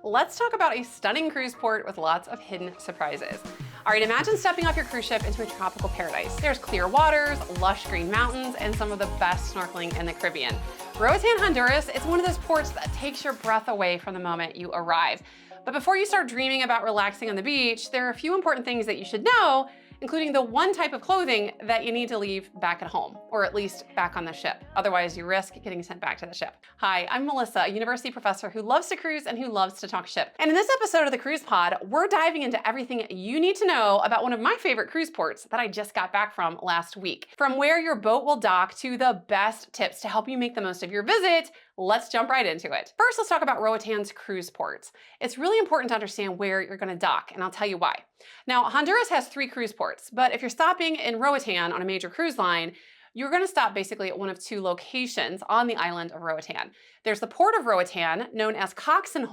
let's talk about a stunning cruise port with lots of hidden surprises. All right, imagine stepping off your cruise ship into a tropical paradise. There's clear waters, lush green mountains, and some of the best snorkeling in the Caribbean. Roatan, Honduras, it's one of those ports that takes your breath away from the moment you arrive. But before you start dreaming about relaxing on the beach, there are a few important things that you should know, including the one type of clothing that you need to leave back at home, or at least back on the ship. Otherwise, you risk getting sent back to the ship. Hi, I'm Melissa, a university professor who loves to cruise and who loves to talk ship. And in this episode of the Cruise Pod, we're diving into everything you need to know about one of my favorite cruise ports that I just got back from last week. From where your boat will dock to the best tips to help you make the most of your visit, let's jump right into it. First, let's talk about Roatan's cruise ports. It's really important to understand where you're gonna dock, and I'll tell you why. Now, Honduras has 3 cruise ports, but if you're stopping in Roatan on a major cruise line, you're gonna stop basically at one of 2 locations on the island of Roatan. There's the port of Roatan, known as Coxen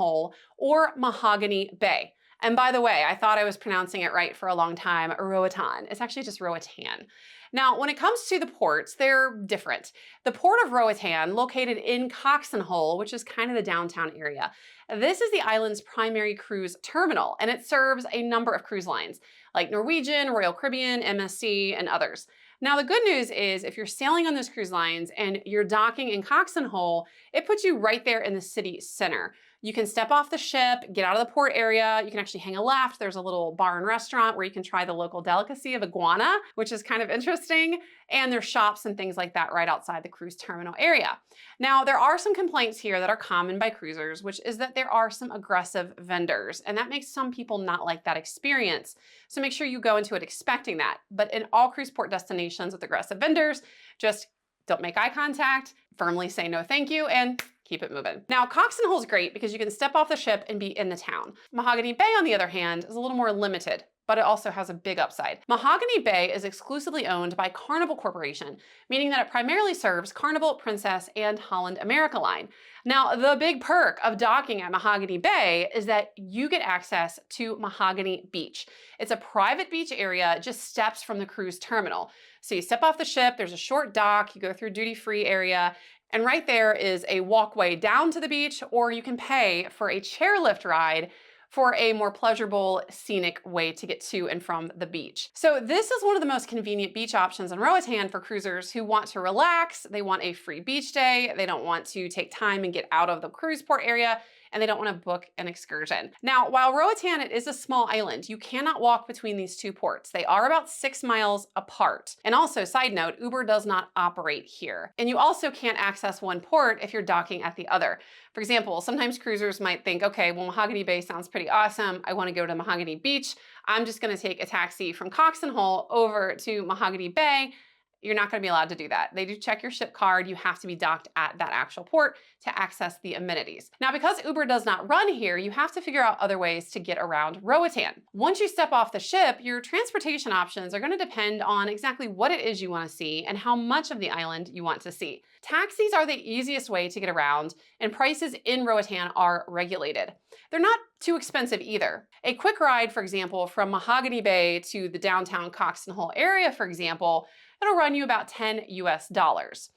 or Mahogany Bay. And by the way, I thought I was pronouncing it right for a long time, Roatan. It's actually just Roatan. Now, when it comes to the ports, they're different. The port of Roatan, located in Coxen, which is kind of the downtown area. This is the island's primary cruise terminal, and it serves a number of cruise lines, like Norwegian, Royal Caribbean, MSC, and others. Now, the good news is if you're sailing on those cruise lines and you're docking in Coxen, it puts you right there in the city center. You can step off the ship, get out of the port area. You can actually hang a left. There's a little bar and restaurant where you can try the local delicacy of iguana, which is kind of interesting. And there's shops and things like that right outside the cruise terminal area. Now, there are some complaints here that are common by cruisers, which is that there are some aggressive vendors, and that makes some people not like that experience. So make sure you go into it expecting that. But in all cruise port destinations with aggressive vendors, just don't make eye contact, firmly say no thank you, and keep it moving. Now, Coxen is great because you can step off the ship and be in the town. Mahogany Bay, on the other hand, is a little more limited, but it also has a big upside. Mahogany Bay is exclusively owned by Carnival Corporation, meaning that it primarily serves Carnival, Princess, and Holland America Line. Now, the big perk of docking at Mahogany Bay is that you get access to Mahogany Beach. It's a private beach area just steps from the cruise terminal. So you step off the ship, there's a short dock, you go through duty-free area, and right there is a walkway down to the beach, or you can pay for a chairlift ride for a more pleasurable, scenic way to get to and from the beach. So this is one of the most convenient beach options in Roatan for cruisers who want to relax, they want a free beach day, they don't want to take time and get out of the cruise port area, and they don't want to book an excursion. Now, while Roatan is a small island, you cannot walk between these 2 ports. They are about 6 miles apart. And also, side note, Uber does not operate here. And you also can't access one port if you're docking at the other. For example, sometimes cruisers might think, okay, well, Mahogany Bay sounds pretty awesome. I want to go to Mahogany Beach. I'm just going to take a taxi from Coxen over to Mahogany Bay. You're not going to be allowed to do that. They do check your ship card. You have to be docked at that actual port to access the amenities. Now, because Uber does not run here, you have to figure out other ways to get around Roatan. Once you step off the ship, your transportation options are going to depend on exactly what it is you want to see and how much of the island you want to see. Taxis are the easiest way to get around, and prices in Roatan are regulated. They're not too expensive either. A quick ride, for example, from Mahogany Bay to the downtown Coxen area, for example, it'll run you about $10 US.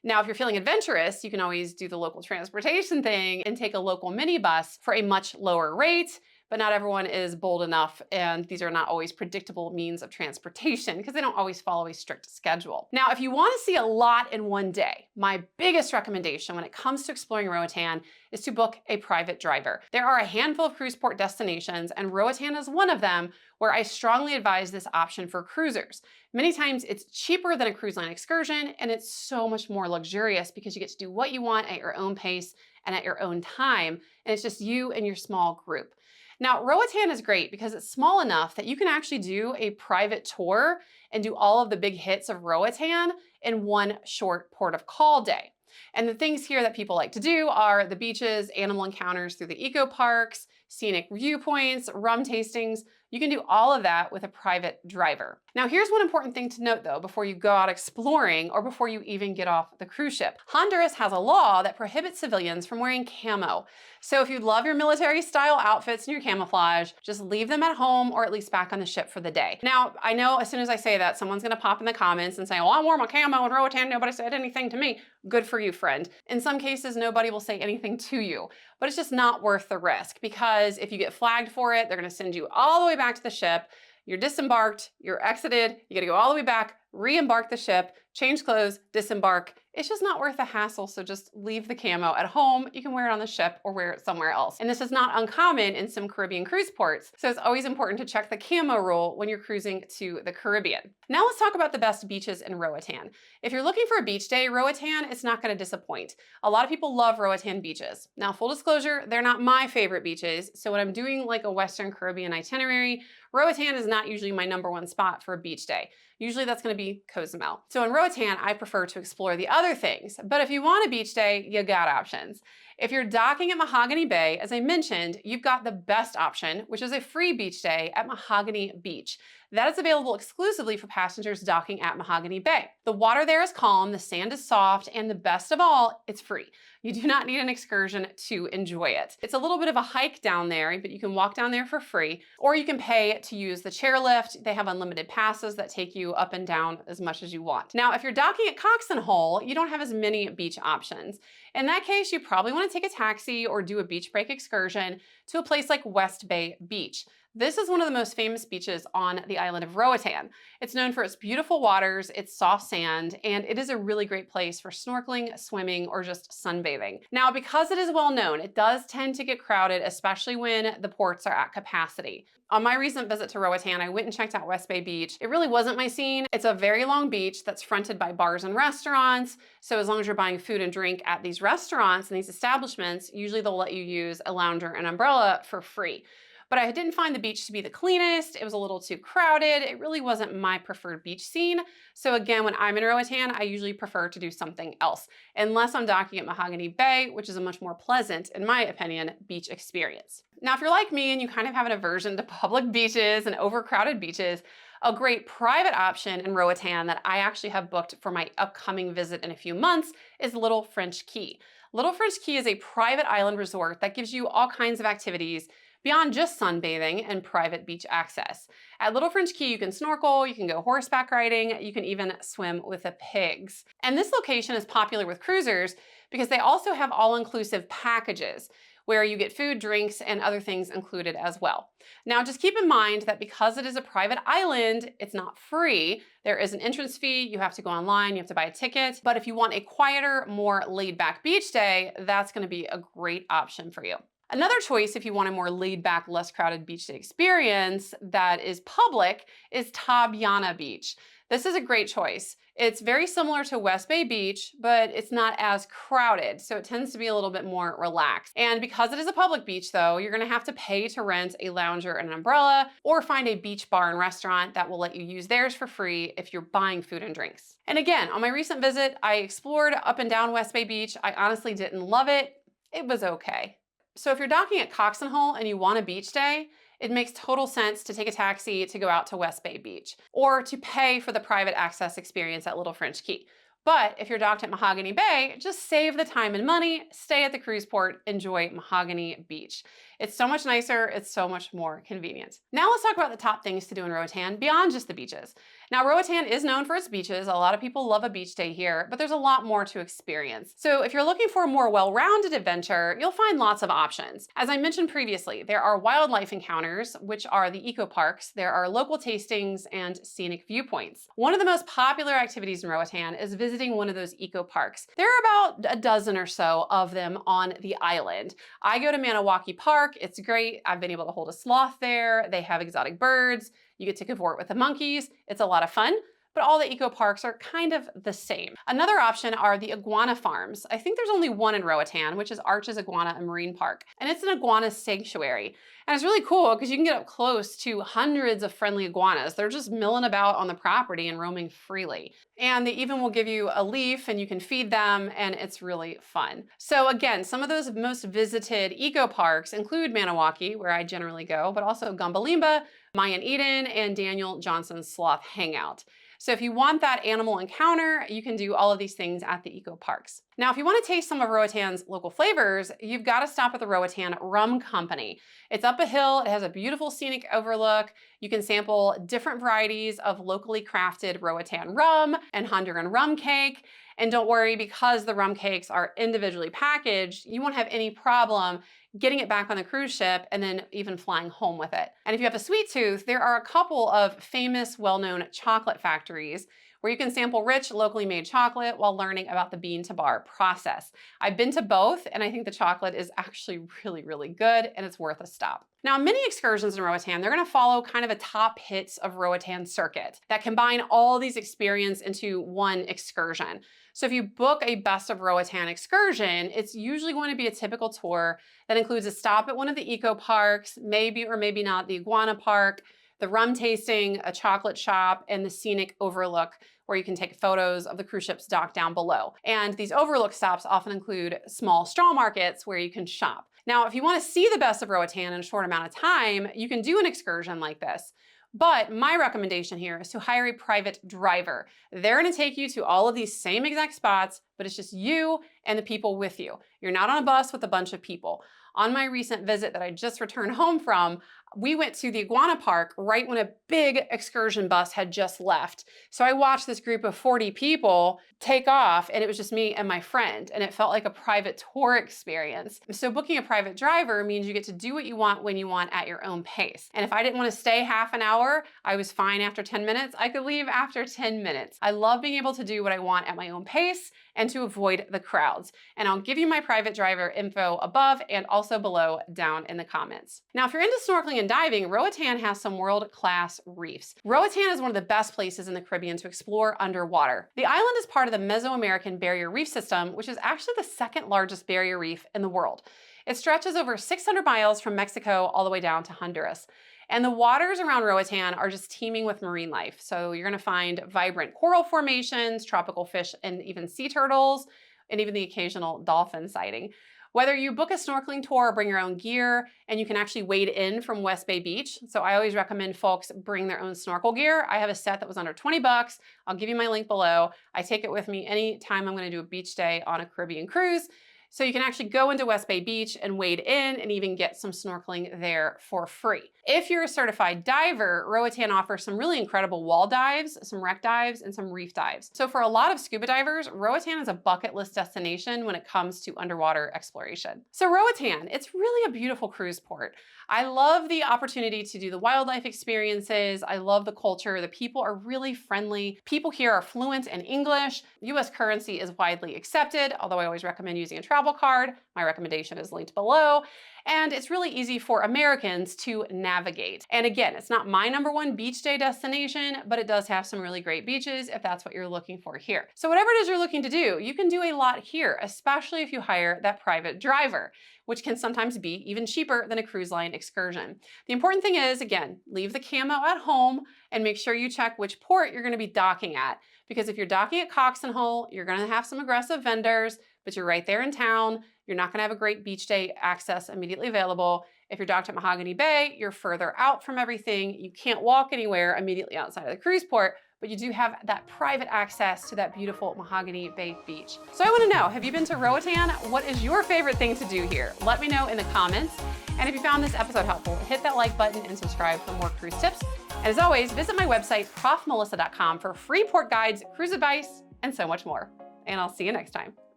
Now, if you're feeling adventurous, you can always do the local transportation thing and take a local minibus for a much lower rate, but not everyone is bold enough, and these are not always predictable means of transportation because they don't always follow a strict schedule. Now, if you want to see a lot in one day, my biggest recommendation when it comes to exploring Roatan is to book a private driver. There are a handful of cruise port destinations, and Roatan is one of them, where I strongly advise this option for cruisers. Many times it's cheaper than a cruise line excursion, and it's so much more luxurious because you get to do what you want at your own pace and at your own time, and it's just you and your small group. Now, Roatan is great because it's small enough that you can actually do a private tour and do all of the big hits of Roatan in one short port of call day. And the things here that people like to do are the beaches, animal encounters through the eco parks, scenic viewpoints, rum tastings. You can do all of that with a private driver. Now, here's one important thing to note though, before you go out exploring or before you even get off the cruise ship. Honduras has a law that prohibits civilians from wearing camo. So if you love your military style outfits and your camouflage, just leave them at home or at least back on the ship for the day. Now, I know as soon as I say that, someone's gonna pop in the comments and say, well, I wore my camo in Roatan, nobody said anything to me. Good for you, friend. In some cases, nobody will say anything to you. but it's just not worth the risk because if you get flagged for it, they're gonna send you all the way back to the ship. You're disembarked, you're exited, you gotta go all the way back, re-embark the ship, change clothes, disembark. It's just not worth the hassle, so just leave the camo at home. You can wear it on the ship or wear it somewhere else. And this is not uncommon in some Caribbean cruise ports, so it's always important to check the camo rule when you're cruising to the Caribbean. Now let's talk about the best beaches in Roatan. If you're looking for a beach day, Roatan is not gonna disappoint. A lot of people love Roatan beaches. Now, full disclosure, they're not my favorite beaches, so when I'm doing like a Western Caribbean itinerary, Roatan is not usually my #1 spot for a beach day. Usually that's gonna be Cozumel. So in Roatan, I prefer to explore the other things, but if you want a beach day, you got options. If you're docking at Mahogany Bay, as I mentioned, you've got the best option, which is a free beach day at Mahogany Beach. That is available exclusively for passengers docking at Mahogany Bay. The water there is calm, the sand is soft, and the best of all, it's free. You do not need an excursion to enjoy it. It's a little bit of a hike down there, but you can walk down there for free, or you can pay to use the chairlift. They have unlimited passes that take you up and down as much as you want. Now, if you're docking at Coxen, you don't have as many beach options. In that case, you probably want to take a taxi or do a beach break excursion to a place like West Bay Beach. This is one of the most famous beaches on the island of Roatan. It's known for its beautiful waters, its soft sand, and it is a really great place for snorkeling, swimming, or just sunbathing. Now, because it is well known, it does tend to get crowded, especially when the ports are at capacity. On my recent visit to Roatan, I went and checked out West Bay Beach. It really wasn't my scene. It's a very long beach that's fronted by bars and restaurants. So as long as you're buying food and drink at these restaurants and these establishments, usually they'll let you use a lounger and umbrella for free. But I didn't find the beach to be the cleanest. It was a little too crowded. It really wasn't my preferred beach scene. So again, when I'm in Roatan, I usually prefer to do something else, unless I'm docking at Mahogany Bay, which is a much more pleasant, in my opinion, beach experience. Now, if you're like me and you kind of have an aversion to public beaches and overcrowded beaches, a great private option in Roatan that I actually have booked for my upcoming visit in a few months is Little French Key. Little French Key is a private island resort that gives you all kinds of activities beyond just sunbathing and private beach access. At Little French Key, you can snorkel, you can go horseback riding, you can even swim with the pigs. And this location is popular with cruisers because they also have all-inclusive packages where you get food, drinks, and other things included as well. Now, just keep in mind that because it is a private island, it's not free. There is an entrance fee, you have to go online, you have to buy a ticket. But if you want a quieter, more laid-back beach day, that's gonna be a great option for you. Another choice, if you want a more laid-back, less crowded beach day experience that is public, is Tabyana Beach. This is a great choice. It's very similar to West Bay Beach, but it's not as crowded, so it tends to be a little bit more relaxed. And because it is a public beach, though, you're gonna have to pay to rent a lounger and an umbrella, or find a beach bar and restaurant that will let you use theirs for free if you're buying food and drinks. And again, on my recent visit, I explored up and down West Bay Beach. I honestly didn't love it. It was okay. So if you're docking at Coxen and you want a beach day, it makes total sense to take a taxi to go out to West Bay Beach or to pay for the private access experience at Little French Key. But if you're docked at Mahogany Bay, just save the time and money, stay at the cruise port, enjoy Mahogany Beach. It's so much nicer, it's so much more convenient. Now let's talk about the top things to do in Roatan beyond just the beaches. Now, Roatan is known for its beaches. A lot of people love a beach day here, but there's a lot more to experience. So if you're looking for a more well-rounded adventure, you'll find lots of options. As I mentioned previously, there are wildlife encounters, which are the eco parks. There are local tastings and scenic viewpoints. One of the most popular activities in Roatan is visiting one of those eco parks. There are about a dozen or so of them on the island. I go to Mahogany Park. It's great. I've been able to hold a sloth there. They have exotic birds. You get to cavort with the monkeys. It's a lot of fun, but all the eco parks are kind of the same. Another option are the iguana farms. I think there's only one in Roatan, which is Arches Iguana and Marine Park. And it's an iguana sanctuary. And it's really cool because you can get up close to hundreds of friendly iguanas. They're just milling about on the property and roaming freely. And they even will give you a leaf and you can feed them, and it's really fun. So again, some of those most visited eco parks include Mahogany, where I generally go, but also Gumbalimba, Mayan Eden, and Daniel Johnson's Sloth Hangout. So if you want that animal encounter, you can do all of these things at the eco parks. Now, if you want to taste some of Roatan's local flavors, you've got to stop at the Roatan Rum Company. It's up a hill, it has a beautiful scenic overlook. You can sample different varieties of locally crafted Roatan rum and Honduran rum cake. And don't worry, because the rum cakes are individually packaged, you won't have any problem getting it back on the cruise ship and then even flying home with it. And if you have a sweet tooth, there are a couple of famous, well-known chocolate factories where you can sample rich, locally made chocolate while learning about the bean to bar process. I've been to both, and I think the chocolate is actually really, really good, and it's worth a stop. Now, many excursions in Roatan, they're gonna follow kind of a top hits of Roatan circuit that combine all these experiences into one excursion. So if you book a Best of Roatan excursion, it's usually going to be a typical tour that includes a stop at one of the eco parks, maybe or maybe not the iguana park, the rum tasting, a chocolate shop, and the scenic overlook where you can take photos of the cruise ship's dock down below. And these overlook stops often include small straw markets where you can shop. Now, if you want to see the Best of Roatan in a short amount of time, you can do an excursion like this. But my recommendation here is to hire a private driver. They're going to take you to all of these same exact spots, but it's just you and the people with you. You're not on a bus with a bunch of people. On my recent visit that I just returned home from, we went to the iguana park right when a big excursion bus had just left. So I watched this group of 40 people take off, and it was just me and my friend, and it felt like a private tour experience. So booking a private driver means you get to do what you want when you want at your own pace. And if I didn't want to stay half an hour, I was fine after 10 minutes. I could leave after 10 minutes. I love being able to do what I want at my own pace and to avoid the crowds. And I'll give you my private driver info above and also below down in the comments. Now, if you're into snorkeling and diving, Roatan has some world-class reefs. Roatan is one of the best places in the Caribbean to explore underwater. The island is part of the Mesoamerican Barrier Reef System, which is actually the second largest barrier reef in the world. It stretches over 600 miles from Mexico all the way down to Honduras. And the waters around Roatan are just teeming with marine life. So you're gonna find vibrant coral formations, tropical fish, and even sea turtles, and even the occasional dolphin sighting. Whether you book a snorkeling tour or bring your own gear, and you can actually wade in from West Bay Beach. So I always recommend folks bring their own snorkel gear. I have a set that was under 20 bucks. I'll give you my link below. I take it with me anytime I'm gonna do a beach day on a Caribbean cruise. So you can actually go into West Bay Beach and wade in and even get some snorkeling there for free. If you're a certified diver, Roatan offers some really incredible wall dives, some wreck dives, and some reef dives. So for a lot of scuba divers, Roatan is a bucket list destination when it comes to underwater exploration. So Roatan, it's really a beautiful cruise port. I love the opportunity to do the wildlife experiences. I love the culture. The people are really friendly. People here are fluent in English. US currency is widely accepted, although I always recommend using a travel card. My recommendation is linked below. And it's really easy for Americans to navigate. And again, it's not my #1 beach day destination, but it does have some really great beaches if that's what you're looking for here. So whatever it is you're looking to do, you can do a lot here, especially if you hire that private driver, which can sometimes be even cheaper than a cruise line excursion. The important thing is, again, leave the camo at home and make sure you check which port you're gonna be docking at. Because if you're docking at Coxen, you're gonna have some aggressive vendors, but you're right there in town. You're not gonna have a great beach day access immediately available. If you're docked at Mahogany Bay, you're further out from everything. You can't walk anywhere immediately outside of the cruise port, but you do have that private access to that beautiful Mahogany Bay beach. So I wanna know, have you been to Roatan? What is your favorite thing to do here? Let me know in the comments. And if you found this episode helpful, hit that like button and subscribe for more cruise tips. And as always, visit my website, profmelissa.com, for free port guides, cruise advice, and so much more. And I'll see you next time.